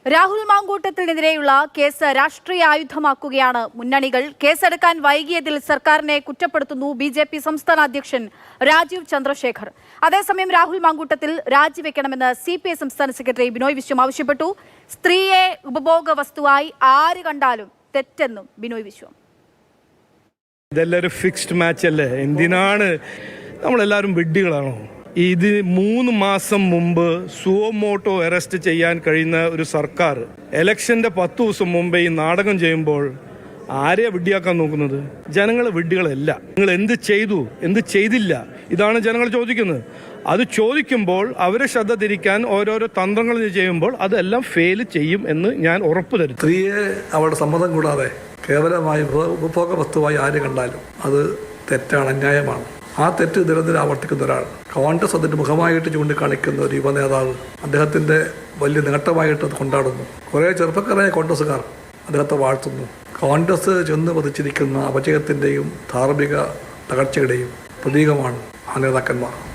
Rahul മാങ്കൂട്ടത്തിനെതിരെയുള്ള case രാഷ്ട്രീയ ആയുധമാക്കുകയാണ് മുന്നണികൾ. കേസെടുക്കാൻ വൈകിയതിൽ സർക്കാരിനെ കുറ്റപ്പെടുത്തുന്നു ബി.ജെ.പി. സംസ്ഥാന അധ്യക്ഷൻ രാജീവ് ചന്ദ്രശേഖർ. അതേസമയം രാഹുൽ മാങ്കൂട്ടത്തിൽ രാജിവെക്കണമെന്ന് CPI സംസ്ഥാന സെക്രട്ടറി ബിനോയ് വിശ്വം ആവശ്യപ്പെട്ടു. സ്ത്രീയെ ഉപഭോഗ വസ്തുവായി ആര് കണ്ടാലും തെറ്റെന്നും ബിനോയ് വിശ്വം. ഇതെല്ലാവരും ഫിക്സ്ഡ് മാച്ച് അല്ലേ? എന്തിനാണ് നമ്മളെല്ലാവരും വിഡ്ഢികളാണോ? ഇത് 3 മാസം മുമ്പ് സുവോമോട്ടോ അറസ്റ്റ് ചെയ്യാൻ കഴിയുന്ന ഒരു സർക്കാർ ഇലക്ഷന്റെ 10 ദിവസം മുമ്പേ ഈ നാടകം ചെയ്യുമ്പോൾ ആരെയാ വിഡ്ഢിയാക്കാൻ നോക്കുന്നത്? ജനങ്ങൾ വിഡ്ഢികളല്ല. നിങ്ങൾ എന്ത് ചെയ്തു, എന്ത് ചെയ്തില്ല, ഇതാണ് ജനങ്ങൾ ചോദിക്കുന്നത്. അത് ചോദിക്കുമ്പോൾ അവരെ ശ്രദ്ധ തിരിക്കാൻ ഓരോരോ തന്ത്രങ്ങൾ ചെയ്യുമ്പോൾ അതെല്ലാം ഫെയിൽ ചെയ്യും എന്ന് ഞാൻ ഉറപ്പു തരും. സ്ത്രീയെ അവരുടെ സമ്മതം കൂടാതെ കേവലമായി ഉപഭോഗ വസ്തുവായി ആര് കണ്ടാലും അത് തെറ്റാണ്, അന്യായമാണ്. ആ തെറ്റ് നിരന്തരം ആവർത്തിക്കുന്ന ഒരാൾ കോൺഗ്രസ് അതിൻ്റെ മുഖമായിട്ട് ചൂണ്ടിക്കാണിക്കുന്ന ഒരു യുവ നേതാവ് അദ്ദേഹത്തിൻ്റെ വലിയ നേട്ടമായിട്ട് അത് കൊണ്ടാടുന്നു. കുറേ ചെറുപ്പക്കാരായ കോൺഗ്രസ്സുകാർ അദ്ദേഹത്തെ വാഴ്ത്തുന്നു. കോൺഗ്രസ് ചെന്ന് പതിച്ചിരിക്കുന്ന അപജയത്തിൻ്റെയും ധാർമ്മിക തകർച്ചയുടെയും പ്രതീകമാണ് ആ നേതാക്കന്മാർ.